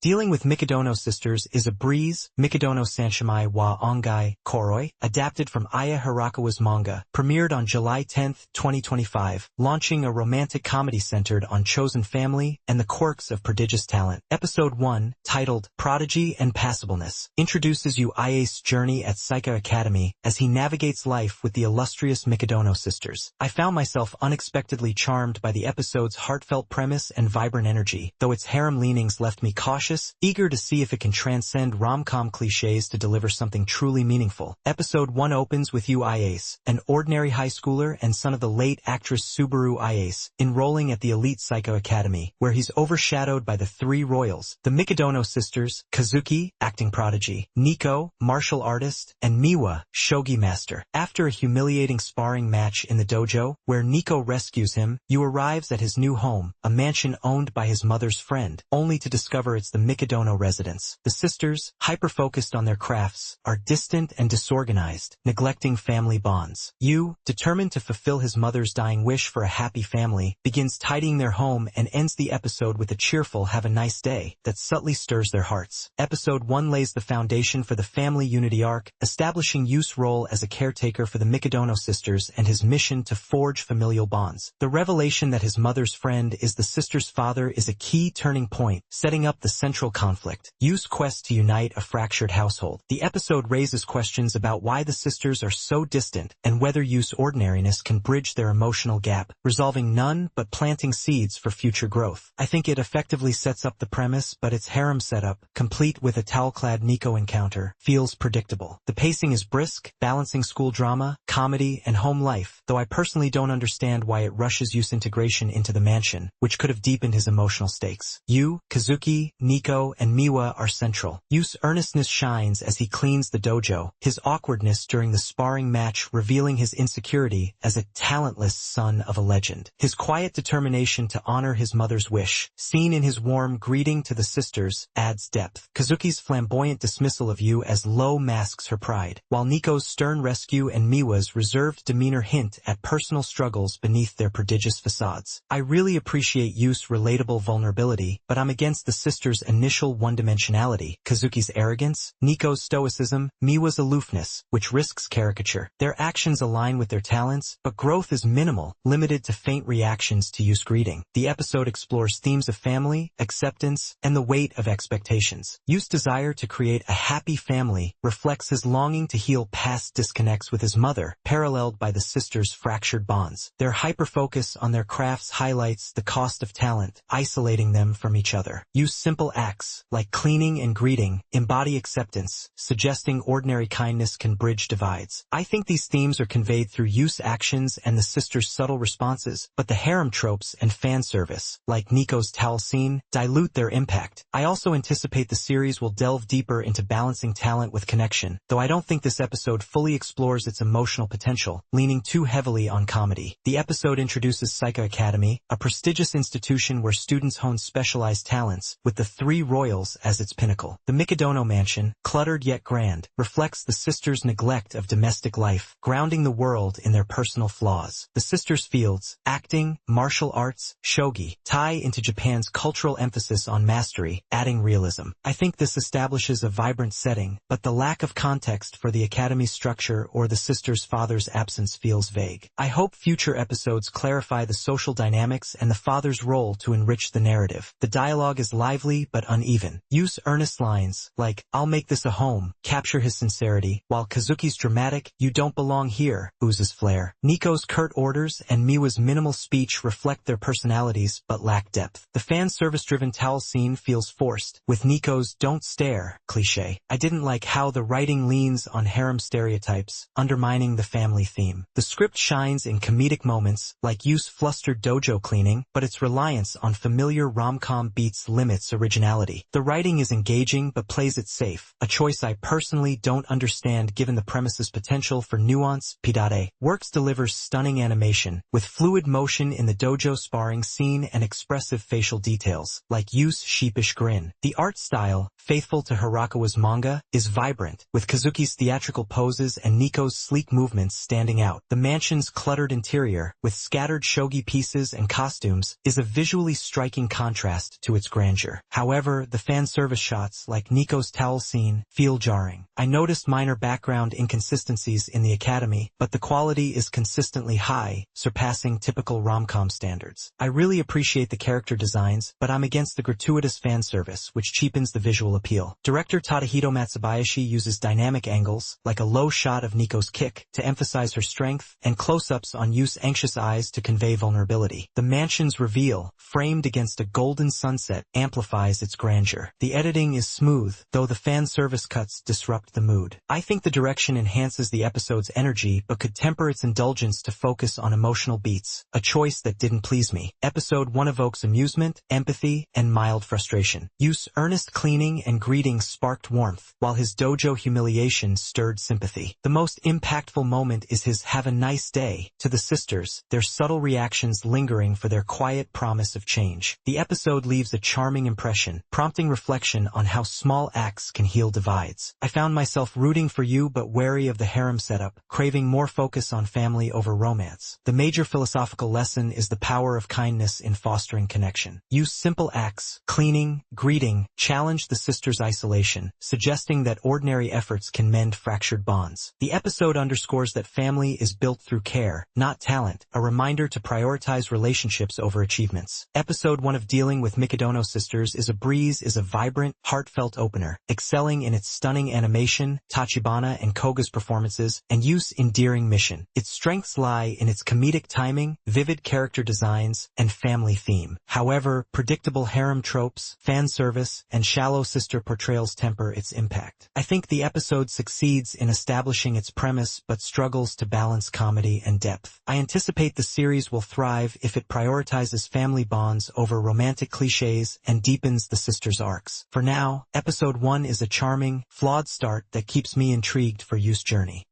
Dealing with Mikadono Sisters is a breeze. Mikadono Sanshimai wa Ongai, Koroi, adapted from Aya Hirakawa's manga, premiered on July 10, 2025, launching a romantic comedy centered on chosen family and the quirks of prodigious talent. Episode 1, titled Prodigy and Passableness, introduces you Aya's journey at Psycho Academy as he navigates life with the illustrious Mikadono sisters. I found myself unexpectedly charmed by the episode's heartfelt premise and vibrant energy, though its harem leanings left me cautious, eager to see if it can transcend rom-com cliches to deliver something truly meaningful. Episode 1 opens with Yu Iase, an ordinary high schooler and son of the late actress Subaru Iase, enrolling at the elite Psycho Academy, where he's overshadowed by the three royals, the Mikadono sisters, Kazuki, acting prodigy, Nico, martial artist, and Miwa, shogi master. After a humiliating sparring match in the dojo, where Nico rescues him, Yu arrives at his new home, a mansion owned by his mother's friend, only to discover it's the Mikadono residence. The sisters, hyper-focused on their crafts, are distant and disorganized, neglecting family bonds. Yu, determined to fulfill his mother's dying wish for a happy family, begins tidying their home and ends the episode with a cheerful "have a nice day" that subtly stirs their hearts. Episode 1 lays the foundation for the family unity arc, establishing Yu's role as a caretaker for the Mikadono sisters and his mission to forge familial bonds. The revelation that his mother's friend is the sisters' father is a key turning point, setting up the central conflict, Yu's quest to unite a fractured household. The episode raises questions about why the sisters are so distant and whether Yu's ordinariness can bridge their emotional gap, resolving none but planting seeds for future growth. I think it effectively sets up the premise, but its harem setup, complete with a towel-clad Nico encounter, feels predictable. The pacing is brisk, balancing school drama, comedy, and home life, though I personally don't understand why it rushes Yu's integration into the mansion, which could have deepened his emotional stakes. Yu, Kazuki, Nico, and Miwa are central. Yu's earnestness shines as he cleans the dojo, his awkwardness during the sparring match revealing his insecurity as a talentless son of a legend. His quiet determination to honor his mother's wish, seen in his warm greeting to the sisters, adds depth. Kazuki's flamboyant dismissal of Yu as low masks her pride, while Nico's stern rescue and Miwa's reserved demeanor hint at personal struggles beneath their prodigious facades. I really appreciate Yu's relatable vulnerability, but I'm against the sisters' initial one-dimensionality, Kazuki's arrogance, Nico's stoicism, Miwa's aloofness, which risks caricature. Their actions align with their talents, but growth is minimal, limited to faint reactions to Yu's greeting. The episode explores themes of family, acceptance, and the weight of expectations. Yu's desire to create a happy family reflects his longing to heal past disconnects with his mother, paralleled by the sisters' fractured bonds. Their hyper-focus on their crafts highlights the cost of talent, isolating them from each other. Yu's simple acts, like cleaning and greeting, embody acceptance, suggesting ordinary kindness can bridge divides. I think these themes are conveyed through Yu's actions and the sisters' subtle responses, but the harem tropes and fan service, like Nico's towel scene, dilute their impact. I also anticipate the series will delve deeper into balancing talent with connection, though I don't think this episode fully explores its emotional potential, leaning too heavily on comedy. The episode introduces Psycho Academy, a prestigious institution where students hone specialized talents, with the three royals as its pinnacle. The Mikadono mansion, cluttered yet grand, reflects the sisters' neglect of domestic life, grounding the world in their personal flaws. The sisters' fields, acting, martial arts, shogi, tie into Japan's cultural emphasis on mastery, adding realism. I think this establishes a vibrant setting, but the lack of context for the academy's structure or the sisters' father's absence feels vague. I hope future episodes clarify the social dynamics and the father's role to enrich the narrative. The dialogue is lively but uneven. Yu's earnest lines, like, "I'll make this a home," capture his sincerity, while Kazuki's dramatic, "You don't belong here," oozes flair. Nico's curt orders and Miwa's minimal speech reflect their personalities but lack depth. The fan service-driven towel scene feels forced, with Nico's "don't stare" cliché. I didn't like how the writing leans on harem stereotypes, undermining the family theme. The script shines in comedic moments, like Yu's flustered dojo cleaning, but its reliance on familiar rom-com beats limits originality. The writing is engaging but plays it safe, a choice I personally don't understand given the premise's potential for nuance. Pidare Works delivers stunning animation, with fluid motion in the dojo sparring scene and expressive facial details, like Yu's sheepish grin. The art style, faithful to Hirakawa's manga, is vibrant, with Kazuki's theatrical poses and Nico's sleek movements standing out. The mansion's cluttered interior, with scattered shogi pieces and costumes, is a visually striking contrast to its grandeur. However, However, the fan service shots, like Nico's towel scene, feel jarring. I noticed minor background inconsistencies in the academy, but the quality is consistently high, surpassing typical rom-com standards. I really appreciate the character designs, but I'm against the gratuitous fan service, which cheapens the visual appeal. Director Tadahito Matsubayashi uses dynamic angles, like a low shot of Nico's kick, to emphasize her strength, and close-ups on Yu's anxious eyes to convey vulnerability. The mansion's reveal, framed against a golden sunset, amplifies its grandeur. The editing is smooth, though the fan service cuts disrupt the mood. I think the direction enhances the episode's energy but could temper its indulgence to focus on emotional beats, a choice that didn't please me. Episode 1 evokes amusement, empathy, and mild frustration. Yu's earnest cleaning and greetings sparked warmth, while his dojo humiliation stirred sympathy. The most impactful moment is his "have a nice day" to the sisters, their subtle reactions lingering for their quiet promise of change. The episode leaves a charming impression, prompting reflection on how small acts can heal divides. I found myself rooting for Yu but wary of the harem setup, craving more focus on family over romance. The major philosophical lesson is the power of kindness in fostering connection. Yu's simple acts, cleaning, greeting, challenge the sisters' isolation, suggesting that ordinary efforts can mend fractured bonds. The episode underscores that family is built through care, not talent, a reminder to prioritize relationships over achievements. Episode 1 of Dealing with Mikadono Sisters Is a vibrant, heartfelt opener, excelling in its stunning animation, Tachibana and Koga's performances, and Yu's endearing mission. Its strengths lie in its comedic timing, vivid character designs, and family theme. However, predictable harem tropes, fan service, and shallow sister portrayals temper its impact. I think the episode succeeds in establishing its premise but struggles to balance comedy and depth. I anticipate the series will thrive if it prioritizes family bonds over romantic cliches and deepens the sisters' arcs. For now, episode 1 is a charming, flawed start that keeps me intrigued for Yu's journey.